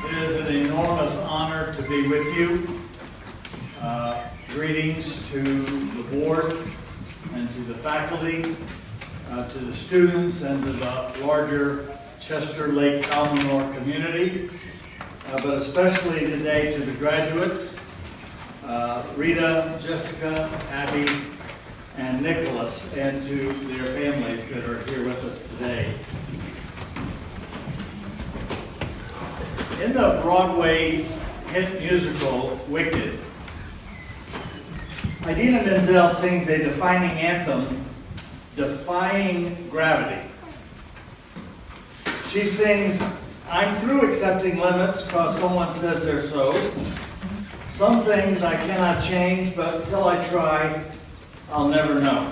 It is an enormous honor to be with you. Greetings to the board and to the faculty, to the students and to the larger Chester Lake Almanor community, but especially today to the graduates, Rita, Jessica, Abby, and Nicholas, and to their families that are here with us today. In the Broadway hit musical, Wicked, Idina Menzel sings a defining anthem, Defying Gravity. She sings, I'm through accepting limits because someone says they're so. Some things I cannot change, but until I try, I'll never know.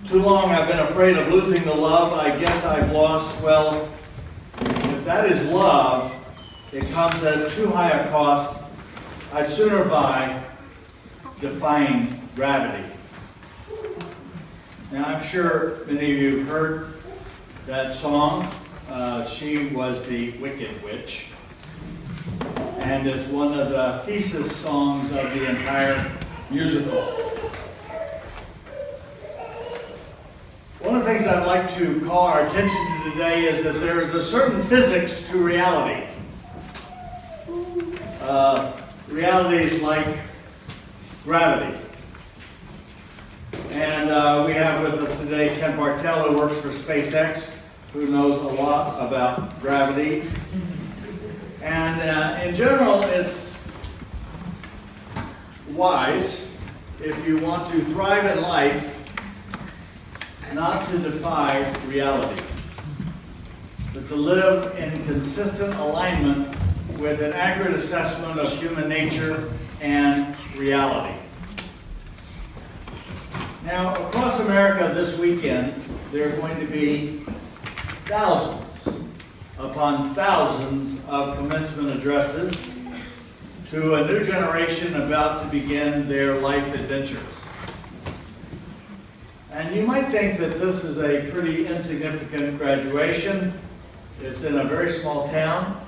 Too long I've been afraid of losing the love I guess I've lost. Well, if that is love, it comes at too high a cost. I'd sooner buy Defying Gravity. Now, I'm sure many of you have heard that song. She was the Wicked Witch. And it's one of the thesis songs of the entire musical. One of the things I'd like to call our attention to today is that there is a certain physics to reality. Realities like gravity. And we have with us today Ken Bartel, who works for SpaceX, who knows a lot about gravity. And in general, it's wise, if you want to thrive in life, not to defy reality, but to live in consistent alignment with an accurate assessment of human nature and reality. Now, across America this weekend, there are going to be thousands upon thousands of commencement addresses to a new generation about to begin their life adventures. And you might think that this is a pretty insignificant graduation. It's in a very small town,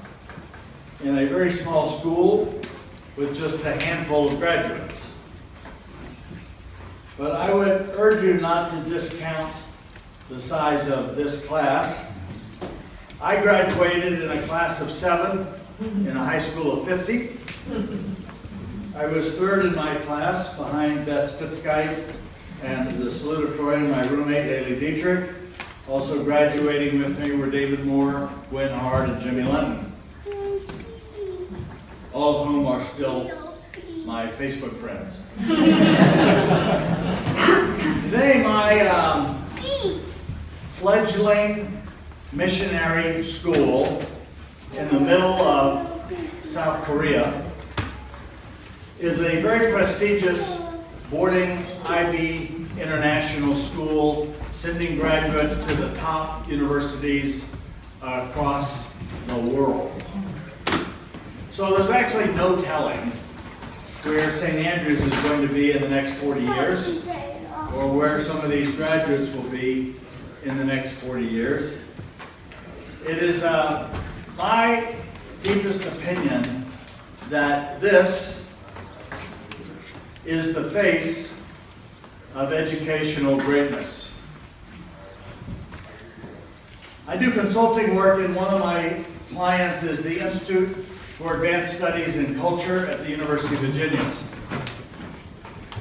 in a very small school, with just a handful of graduates. But I would urge you not to discount the size of this class. I graduated in a class of 7 in a high school of 50. I was third in my class behind Beth Spitzkite and the salutatorian, my roommate, Haley Dietrich. Also graduating with me were David Moore, Gwen Hart, and Jimmy Lennon, all of whom are still my Facebook friends. Today, my fledgling missionary school in the middle of South Korea is a very prestigious boarding IB international school, sending graduates to the top universities across the world. So there's actually no telling where St. Andrews is going to be in the next 40 years, or where some of these graduates will be in the next 40 years. It is my deepest opinion that this is the face of educational greatness. I do consulting work, and one of my clients is the Institute for Advanced Studies in Culture at the University of Virginia.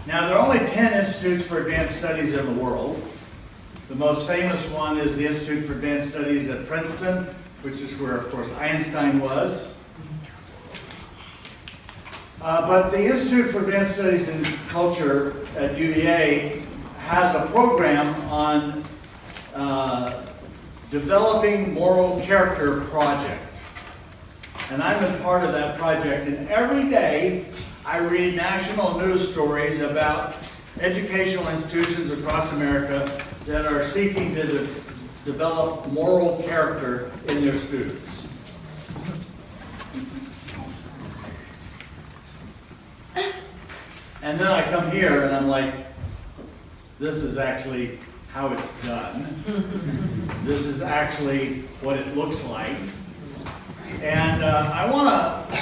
Now, there are only 10 institutes for advanced studies in the world. The most famous one is the Institute for Advanced Studies at Princeton, which is where, of course, Einstein was. But the Institute for Advanced Studies in Culture at UVA has a program on developing moral character project. And I'm a part of that project, and every day I read national news stories about educational institutions across America that are seeking to develop moral character in their students. And then I come here and I'm like, this is actually how it's done. This is actually what it looks like. And I want to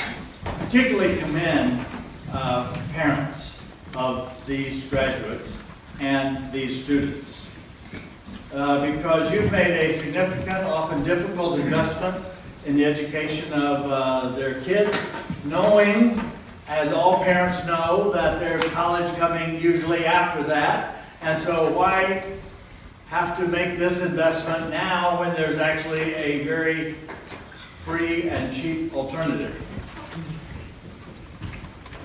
particularly commend parents of these graduates and these students because you've made a significant, often difficult investment in the education of their kids, knowing, as all parents know, that there's college coming usually after that. And so why have to make this investment now when there's actually a very free and cheap alternative?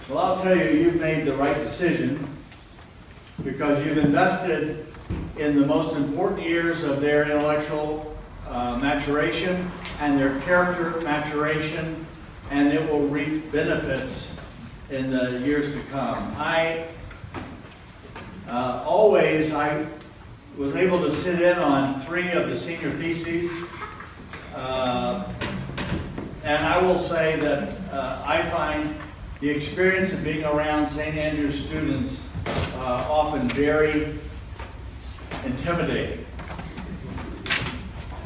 Well, I'll tell you, you've made the right decision because you've invested in the most important years of their intellectual maturation and their character maturation, and it will reap benefits in the years to come. I was able to sit in on 3 of the senior theses, and I will say that I find the experience of being around St. Andrew's students often very intimidating.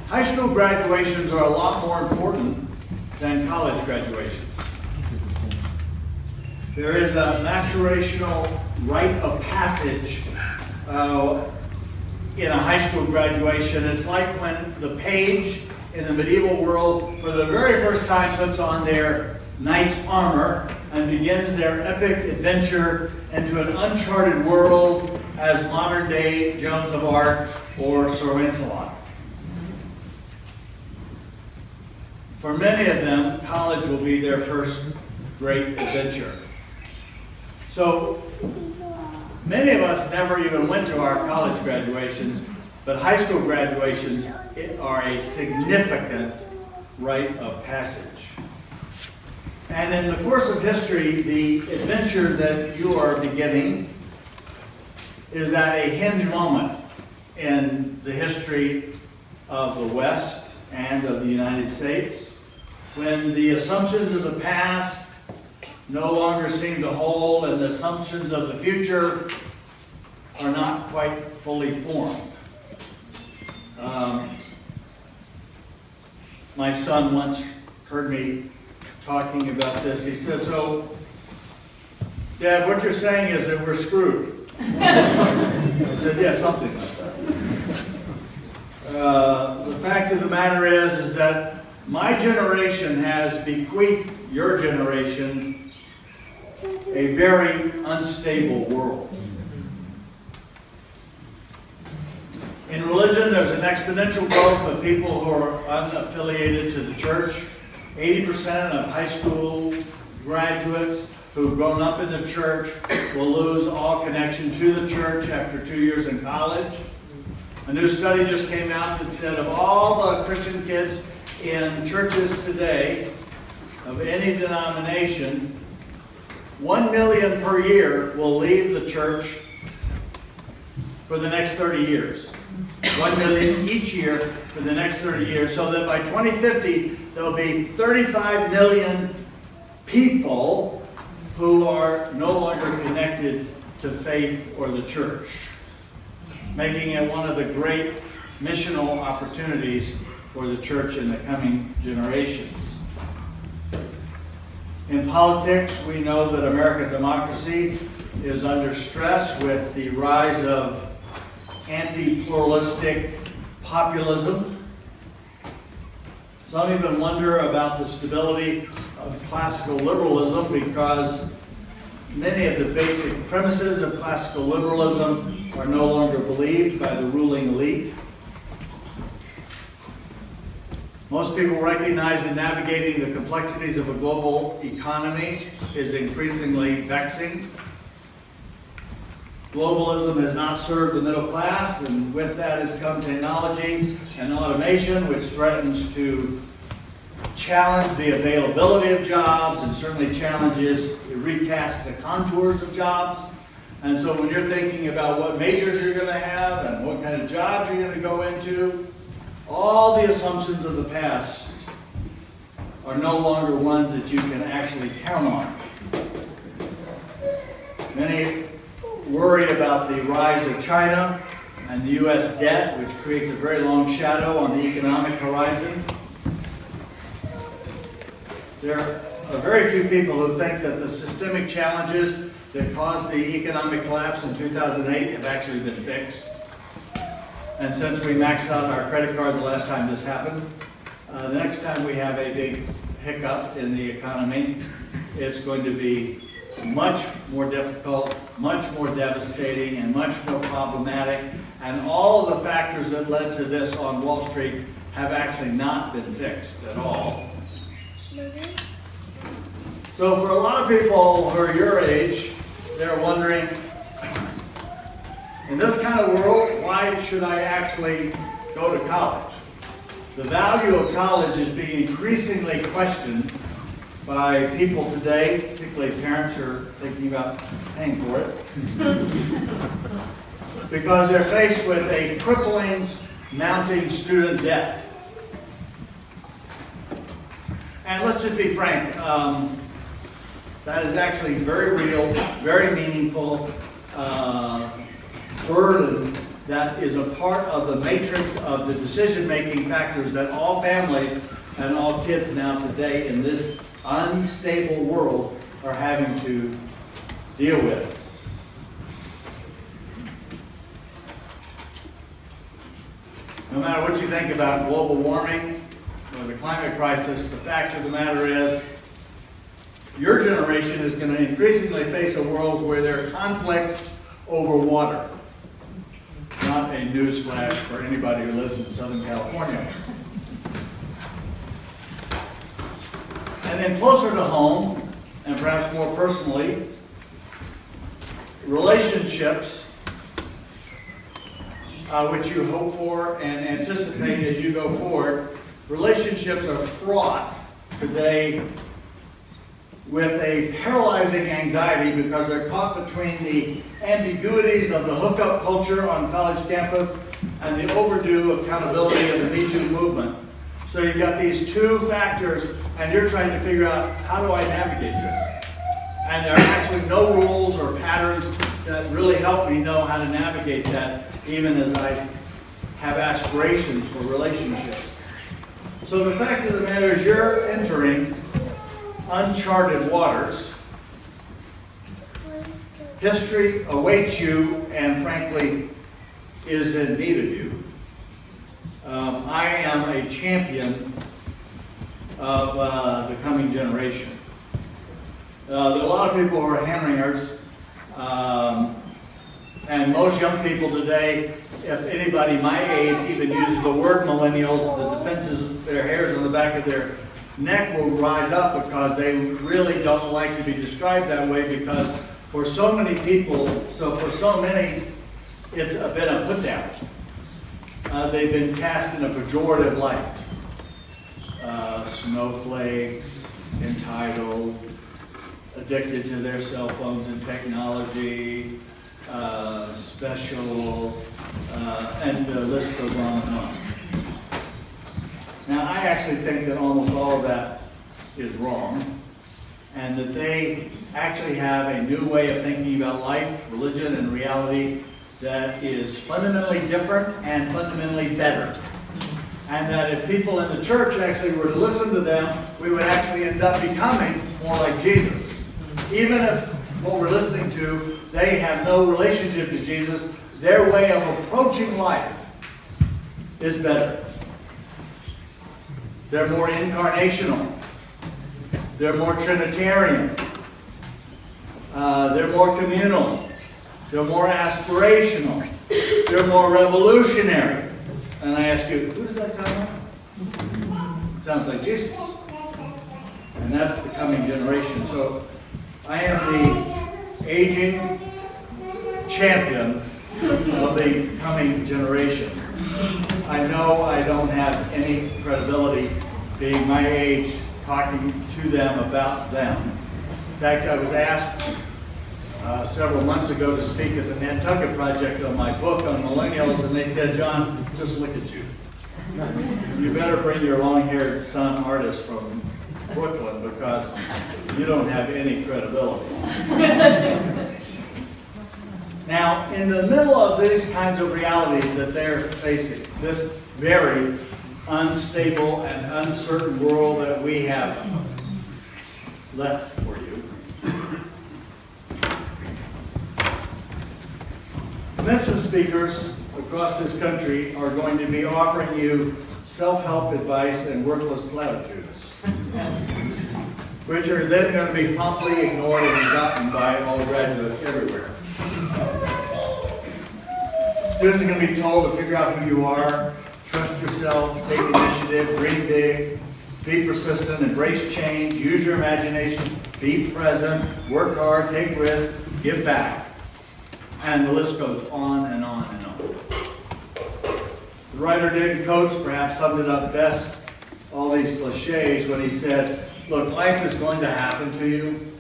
High school graduations are a lot more important than college graduations. There is a maturational rite of passage in a high school graduation. It's like when the page in the medieval world for the very first time puts on their knight's armor and begins their epic adventure into an uncharted world as modern-day Joan of Arc or Sir Lancelot. For many of them, college will be their first great adventure. So many of us never even went to our college graduations, but high school graduations are a significant rite of passage. And in the course of history, the adventure that you are beginning is at a hinge moment in the history of the West and of the United States, when the assumptions of the past no longer seem to hold and the assumptions of the future are not quite fully formed. My son once heard me talking about this. He said, "So, Dad, what you're saying is that we're screwed." I said, "Yeah, something like that." The fact of the matter is that my generation has bequeathed your generation a very unstable world. In religion, there's an exponential growth of people who are unaffiliated to the church. 80% of high school graduates who've grown up in the church will lose all connection to the church after 2 years in college. A new study just came out that said of all the Christian kids in churches today, of any denomination, 1 million per year will leave the church for the next 30 years. 1 million each year for the next 30 years, so that by 2050, there'll be 35 million people who are no longer connected to faith or the church, making it one of the great missional opportunities for the church in the coming generations. In politics, we know that American democracy is under stress with the rise of anti-pluralistic populism. Some even wonder about the stability of classical liberalism because many of the basic premises of classical liberalism are no longer believed by the ruling elite. Most people recognize that navigating the complexities of a global economy is increasingly vexing. Globalism has not served the middle class, and with that has come technology and automation, which threatens to challenge the availability of jobs and certainly challenges, recast the contours of jobs. And so when you're thinking about what majors you're going to have and what kind of jobs you're going to go into, all the assumptions of the past are no longer ones that you can actually count on. Many worry about the rise of China and the U.S. debt, which creates a very long shadow on the economic horizon. There are very few people who think that the systemic challenges that caused the economic collapse in 2008 have actually been fixed. And since we maxed out our credit card the last time this happened, the next time we have a big hiccup in the economy, it's going to be much more difficult, much more devastating, and much more problematic. And all of the factors that led to this on Wall Street have actually not been fixed at all. So for a lot of people who are your age, they're wondering, in this kind of world, why should I actually go to college? The value of college is being increasingly questioned by people today, particularly parents who are thinking about paying for it, because they're faced with a crippling, mounting student debt. And let's just be frank, that is actually very real, very meaningful burden that is a part of the matrix of the decision-making factors that all families and all kids now today in this unstable world are having to deal with. No matter what you think about global warming or the climate crisis, the fact of the matter is your generation is going to increasingly face a world where there are conflicts over water. Not a newsflash for anybody who lives in Southern California. And then closer to home, and perhaps more personally, relationships, which you hope for and anticipate as you go forward, relationships are fraught today with a paralyzing anxiety because they're caught between the ambiguities of the hookup culture on college campus and the overdue accountability of the Me Too movement. So you've got these two factors and you're trying to figure out, how do I navigate this? And there are actually no rules or patterns that really help me know how to navigate that, even as I have aspirations for relationships. So the fact of the matter is you're entering uncharted waters. History awaits you and frankly is in need of you. I am a champion of the coming generation. There are a lot of people who are hand-wringers, and most young people today, if anybody my age even uses the word millennials, the defenses, their hairs on the back of their neck will rise up because they really don't like to be described that way, because for so many people, for so many, it's been a put down. They've been cast in a pejorative light. Snowflakes, entitled, addicted to their cell phones and technology, special, and the list goes on and on. Now, I actually think that almost all of that is wrong, and that they actually have a new way of thinking about life, religion, and reality that is fundamentally different and fundamentally better. And that if people in the church actually were to listen to them, we would actually end up becoming more like Jesus. Even if what we're listening to, they have no relationship to Jesus, their way of approaching life is better. They're more incarnational. They're more Trinitarian. They're more communal. They're more aspirational. They're more revolutionary. And I ask you, who does that sound like? It sounds like Jesus. And that's the coming generation. So I am the aging champion of the coming generation. I know I don't have any credibility being my age talking to them about them. In fact, I was asked several months ago to speak at the Nantucket Project on my book on millennials, and they said, John, just look at you. You better bring your long-haired son artist from Brooklyn because you don't have any credibility. Now, in the middle of these kinds of realities that they're facing, this very unstable and uncertain world that we have left for you. Commencement speakers across this country are going to be offering you self-help advice and worthless platitudes, which are then going to be promptly ignored and forgotten by all graduates everywhere. Students are going to be told to figure out who you are, trust yourself, take initiative, dream big, be persistent, embrace change, use your imagination, be present, work hard, take risks, give back. And the list goes on and on and on. The writer David Coates perhaps summed it up best, all these cliches, when he said, look, life is going to happen to you,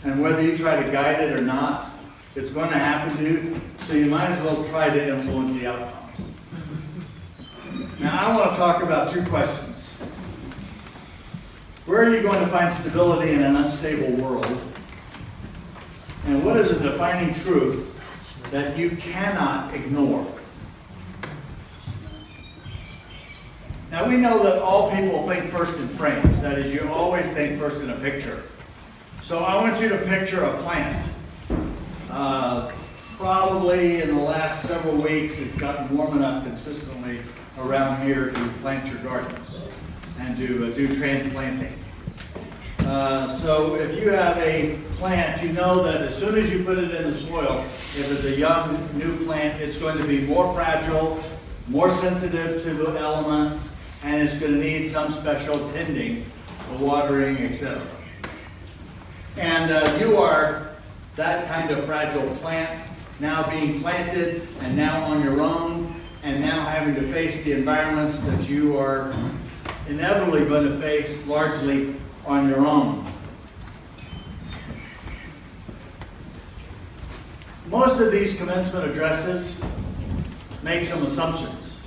and whether you try to guide it or not, it's going to happen to you, so you might as well try to influence the outcomes. Now, I want to talk about two questions. Where are you going to find stability in an unstable world? And what is a defining truth that you cannot ignore? Now, we know that all people think first in frames. That is, you always think first in a picture. So I want you to picture a plant. Probably in the last several weeks, it's gotten warm enough consistently around here to plant your gardens and to do transplanting. So if you have a plant, you know that as soon as you put it in the soil, if it's a young, new plant, it's going to be more fragile, more sensitive to the elements, and it's going to need some special tending, watering, etc. And you are that kind of fragile plant, now being planted and now on your own, and now having to face the environments that you are inevitably going to face largely on your own. Most of these commencement addresses make some assumptions.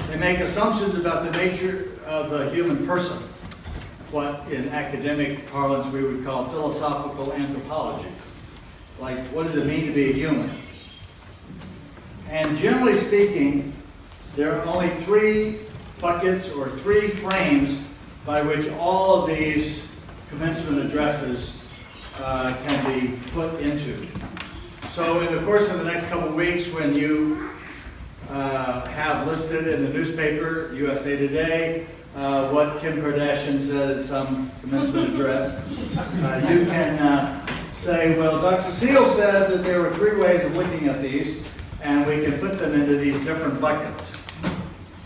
They make assumptions about the nature of the human person, what in academic parlance we would call philosophical anthropology. Like, what does it mean to be a human? And generally speaking, there are only three buckets or three frames by which all of these commencement addresses can be put into. So in the course of the next couple of weeks, when you have listed in the newspaper, USA Today, what Kim Kardashian said at some commencement address, you can say, well, Dr. Seel said that there were three ways of looking at these, and we can put them into these different buckets.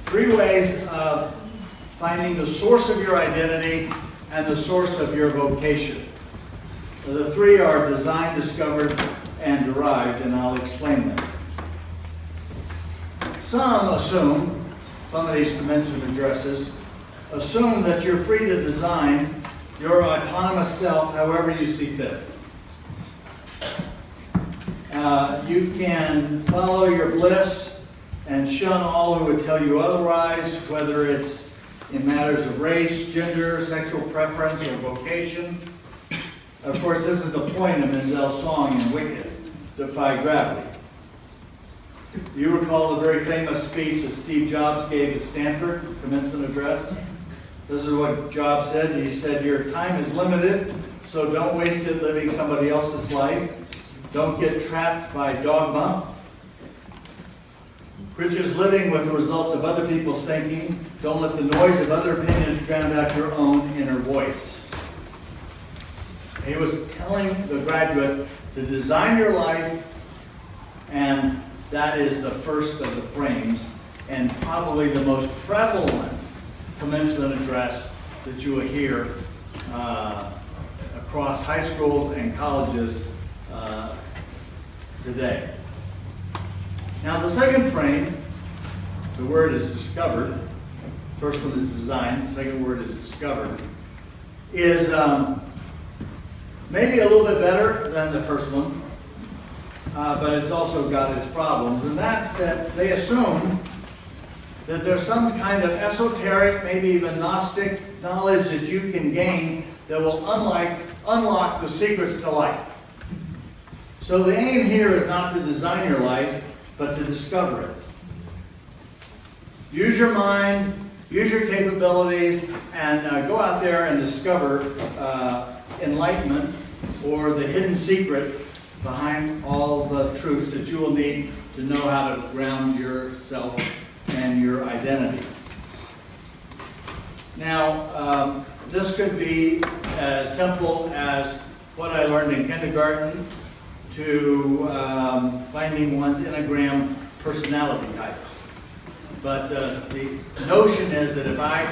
Three ways of finding the source of your identity and the source of your vocation. The three are designed, discovered, and derived, and I'll explain them. Some assume, some of these commencement addresses, assume that you're free to design your autonomous self however you see fit. You can follow your bliss and shun all who would tell you otherwise, whether it's in matters of race, gender, sexual preference, or vocation. Of course, this is the point of Menzel's song in Wicked, Defy Gravity. You recall the very famous speech that Steve Jobs gave at Stanford, commencement address? This is what Jobs said. He said, your time is limited, so don't waste it living somebody else's life. Don't get trapped by dogma, which is living with the results of other people's thinking. Don't let the noise of other opinions drown out your own inner voice. He was telling the graduates to design your life, and that is the first of the frames, and probably the most prevalent commencement address that you will hear across high schools and colleges today. Now the second frame, the word is discovered. First one is design, the second word is discovered, is maybe a little bit better than the first one, but it's also got its problems, and that's that they assume that there's some kind of esoteric, maybe even Gnostic knowledge that you can gain that will unlock the secrets to life. So the aim here is not to design your life, but to discover it. Use your mind, Use your capabilities and go out there and discover enlightenment or the hidden secret behind all the truths that you will need to know how to ground yourself and your identity. Now, this could be as simple as what I learned in kindergarten to finding one's Enneagram personality types. But the notion is that if I,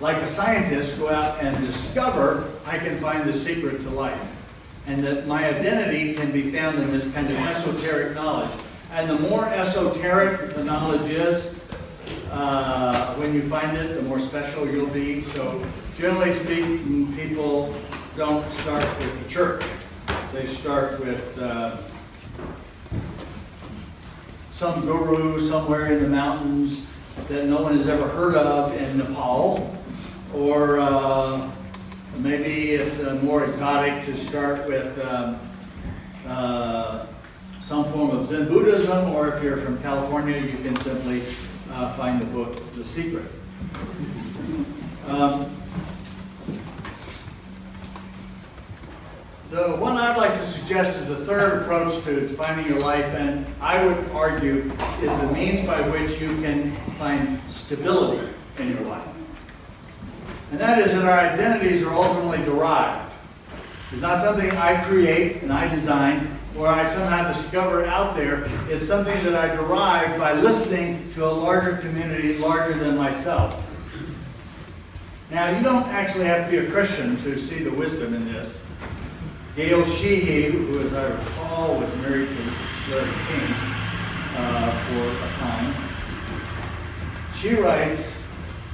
like a scientist, go out and discover, I can find the secret to life. And that my identity can be found in this kind of esoteric knowledge. And the more esoteric the knowledge is, when you find it, the more special you'll be. So generally speaking, people don't start with the church. They start with some guru somewhere in the mountains that no one has ever heard of in Nepal. Or maybe it's more exotic to start with some form of Zen Buddhism, or if you're from California, you can simply find the book, The Secret. The one I'd like to suggest is the third approach to finding your life, and I would argue is the means by which you can find stability in your life. And that is that our identities are ultimately derived. It's not something I create and I design, or I somehow discover out there. It's something that I derive by listening to a larger community, larger than myself. Now, you don't actually have to be a Christian to see the wisdom in this. Gail Sheehy, who, as I recall, was married to Larry King for a time, she writes,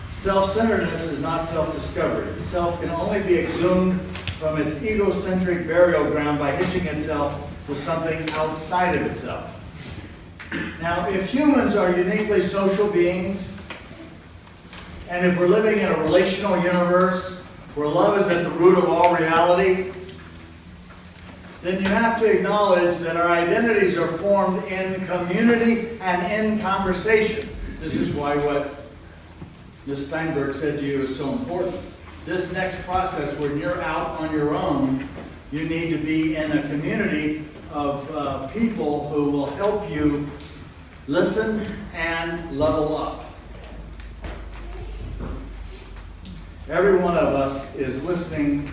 "Self-centeredness is not self-discovery. The self can only be exhumed from its egocentric burial ground by hitching itself to something outside of itself." Now, if humans are uniquely social beings, and if we're living in a relational universe where love is at the root of all reality, then you have to acknowledge that our identities are formed in community and in conversation. This is why what Ms. Steinberg said to you is so important. This next process, when you're out on your own, you need to be in a community of people who will help you listen and level up. Every one of us is listening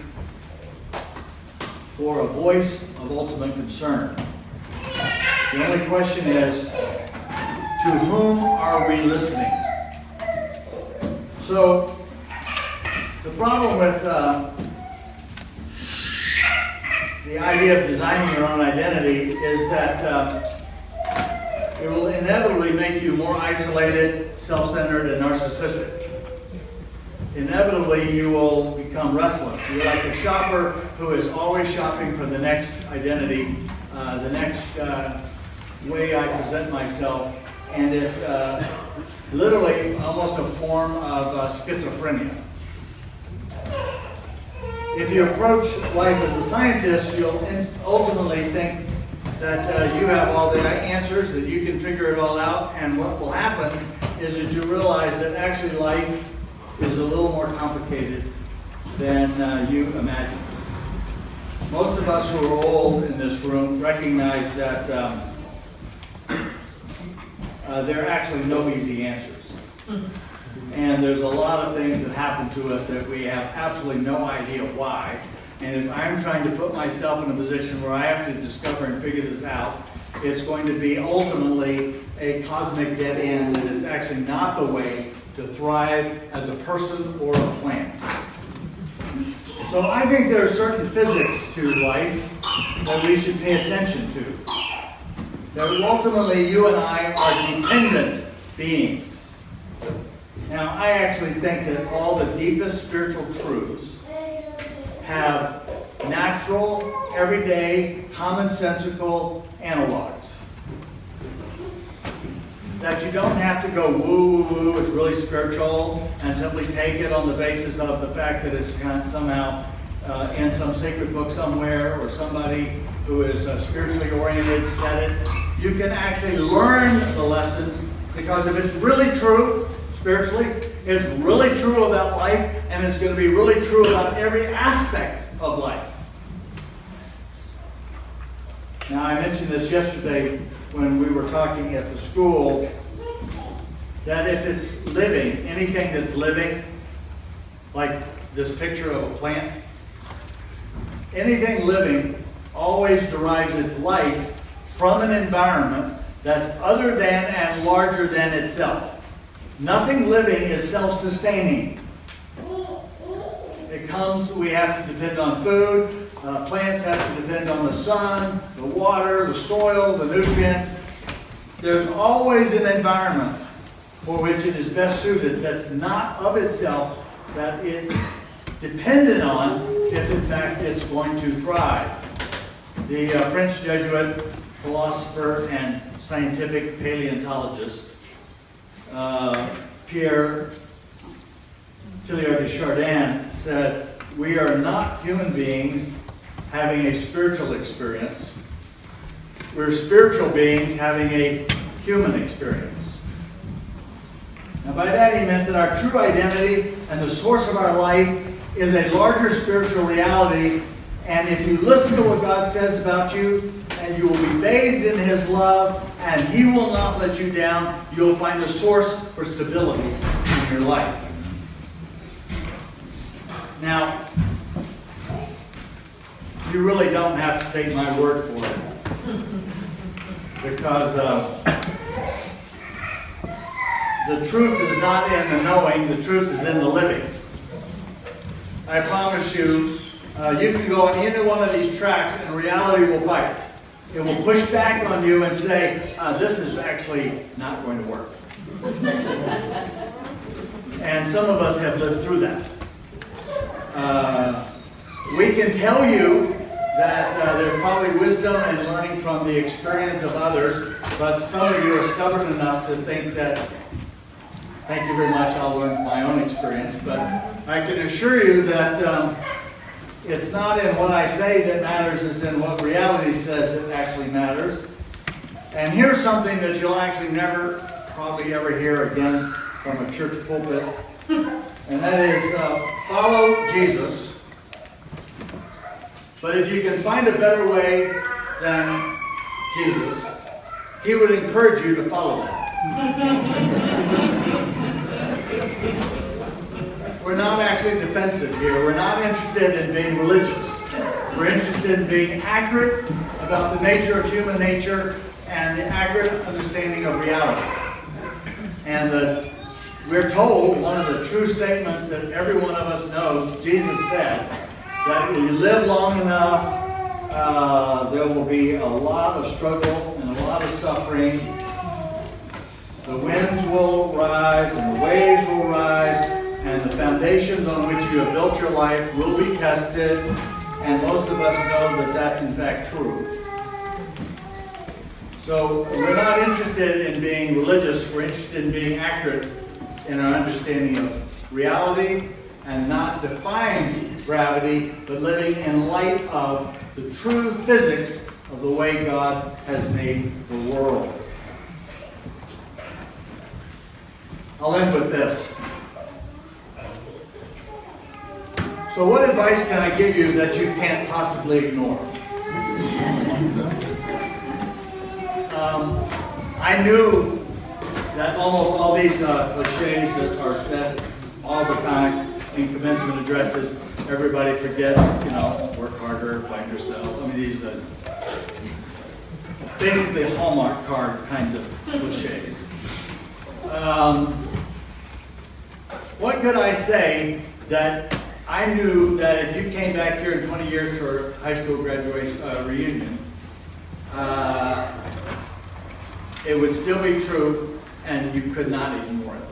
for a voice of ultimate concern. The only question is, to whom are we listening? So, the problem with the idea of designing your own identity is that it will inevitably make you more isolated, self-centered, and narcissistic. Inevitably, you will become restless. You're like a shopper who is always shopping for the next identity, the next way I present myself, and it's literally almost a form of schizophrenia. If you approach life as a scientist, you'll ultimately think that you have all the answers, that you can figure it all out, and what will happen is that you realize that actually life is a little more complicated than you imagined. Most of us who are old in this room recognize that there are actually no easy answers. And there's a lot of things that happen to us that we have absolutely no idea why. And if I'm trying to put myself in a position where I have to discover and figure this out, it's going to be ultimately a cosmic dead end that is actually not the way to thrive as a person or a plant. So I think there are certain physics to life that we should pay attention to. That ultimately you and I are dependent beings. Now, I actually think that all the deepest spiritual truths have natural, everyday, commonsensical analogs. That you don't have to go woo, woo, woo, it's really spiritual, and simply take it on the basis of the fact that it's somehow in some sacred book somewhere, or somebody who is spiritually oriented said it. You can actually learn the lessons, because if it's really true, spiritually, It's really true about life, and it's going to be really true about every aspect of life. Now, I mentioned this yesterday when we were talking at the school, that if it's living, anything that's living, like this picture of a plant, anything living always derives its life from an environment that's other than and larger than itself. Nothing living is self-sustaining. We have to depend on food. Plants have to depend on the sun, the water, the soil, the nutrients. There's always an environment for which it is best suited that's not of itself, that it's dependent on if in fact it's going to thrive. The French Jesuit philosopher and scientific paleontologist Pierre Teilhard de Chardin said, "We are not human beings having a spiritual experience. We're spiritual beings having a human experience." Now by that he meant that our true identity and the source of our life is a larger spiritual reality, and if you listen to what God says about you, and you will be bathed in His love, and He will not let you down, you'll find a source for stability in your life. Now, you really don't have to take my word for it, because the truth is not in the knowing, the truth is in the living. I promise you, you can go on any one of these tracks and reality will bite. It will push back on you and say, this is actually not going to work. And some of us have lived through that. We can tell you that there's probably wisdom in learning from the experience of others, but some of you are stubborn enough to think that, thank you very much, I'll learn from my own experience. But I can assure you that it's not in what I say that matters, it's in what reality says that actually matters. And here's something that you'll actually never, probably ever hear again from a church pulpit, and that is follow Jesus. But if you can find a better way than Jesus, He would encourage you to follow that. We're not actually defensive here. We're not interested in being religious. We're interested in being accurate about the nature of human nature and the accurate understanding of reality. And we're told, one of the true statements that every one of us knows, Jesus said, that when you live long enough, there will be a lot of struggle and a lot of suffering. The winds will rise and the waves will rise, and the foundations on which you have built your life will be tested, and most of us know that that's in fact true. So we're not interested in being religious, we're interested in being accurate in our understanding of reality, and not defying gravity, but living in light of the true physics of the way God has made the world. I'll end with this. So what advice can I give you that you can't possibly ignore? I knew that almost all these cliches that are said all the time in commencement addresses, everybody forgets, work harder, find yourself. I mean, these basically Hallmark card kinds of cliches. What could I say that I knew that if you came back here in 20 years for high school graduation reunion, it would still be true and you could not ignore it.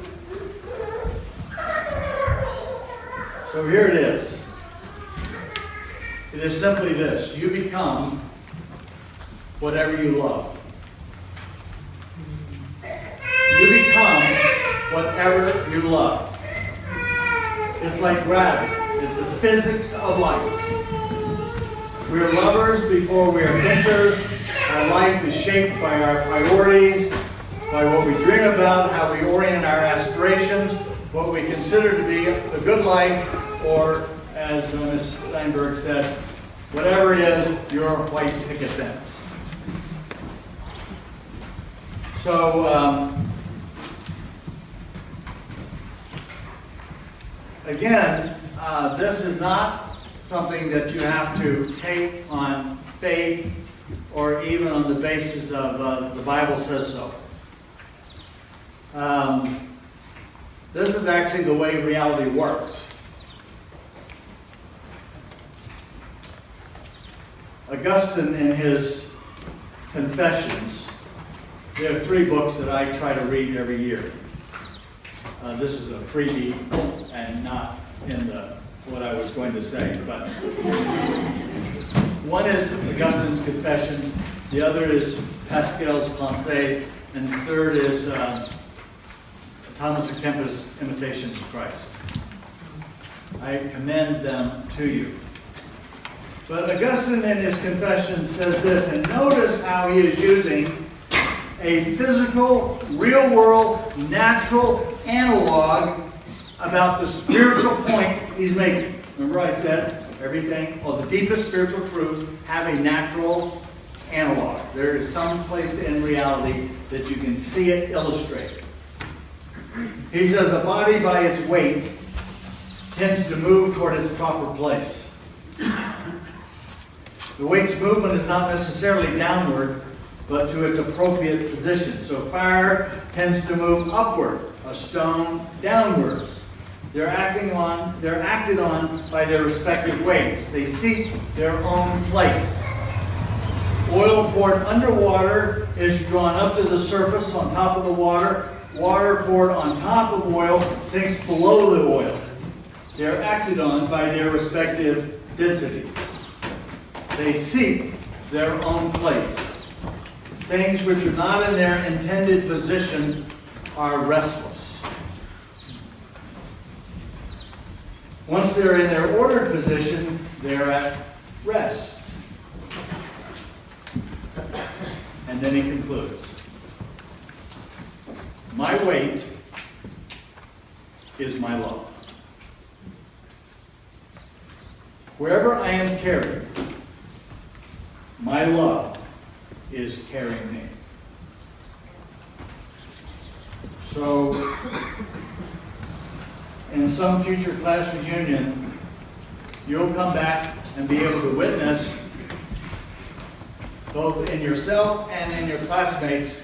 So here it is. It is simply this: you become whatever you love. You become whatever you love. It's like gravity. It's the physics of life. We are lovers before we are thinkers. Our life is shaped by our priorities, by what we dream about, how we orient our aspirations, what we consider to be the good life, or as Ms. Steinberg said, whatever is your white picket fence. So, again, this is not something that you have to take on faith or even on the basis of the Bible says so. This is actually the way reality works. Augustine, in his Confessions, there are 3 books that I try to read every year. This is a freebie and not in what I was going to say, but one is Augustine's Confessions, the other is Pascal's Pensées, and the third is Thomas à Kempis' Imitations of Christ. I commend them to you. But Augustine in his Confessions says this, and notice how he is using a physical, real-world, natural analog about the spiritual point he's making. Remember I said everything, the deepest spiritual truths have a natural analog. There is some place in reality that you can see it illustrated. He says a body by its weight tends to move toward its proper place. The weight's movement is not necessarily downward, but to its appropriate position. So fire tends to move upward, a stone downwards. They're acted on by their respective weights. They seek their own place. Oil poured underwater is drawn up to the surface on top of the water. Water poured on top of oil sinks below the oil. They're acted on by their respective densities. They seek their own place. Things which are not in their intended position are restless. Once they're in their ordered position, they're at rest. And then he concludes, my weight is my love. Wherever I am carried, my love is carrying me. So, in some future class reunion, you'll come back and be able to witness, both in yourself and in your classmates,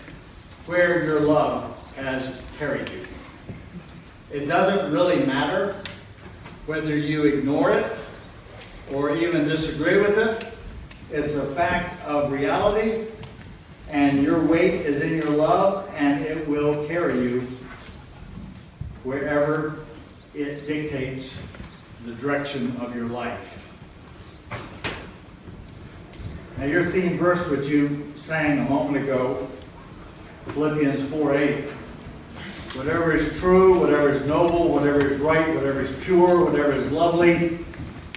where your love has carried you. It doesn't really matter whether you ignore it or even disagree with it. It's a fact of reality, and your weight is in your love, and it will carry you wherever it dictates the direction of your life. Now, your theme verse, which you sang a moment ago, Philippians 4:8. Whatever is true, whatever is noble, whatever is right, whatever is pure, whatever is lovely,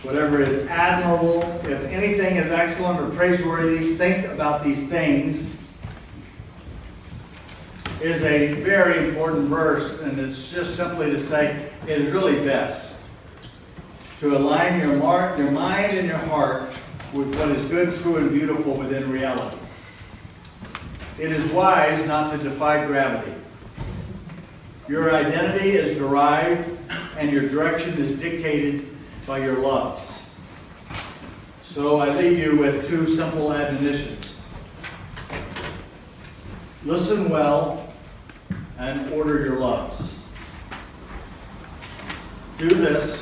whatever is admirable, if anything is excellent or praiseworthy, think about these things, is a very important verse, and it's just simply to say it is really best to align your mind and your heart with what is good, true, and beautiful within reality. It is wise not to defy gravity. Your identity is derived and your direction is dictated by your loves. So I leave you with 2 simple admonitions. Listen well and order your loves. Do this,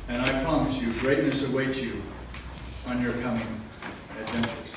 and I promise you, greatness awaits you on your coming adventures.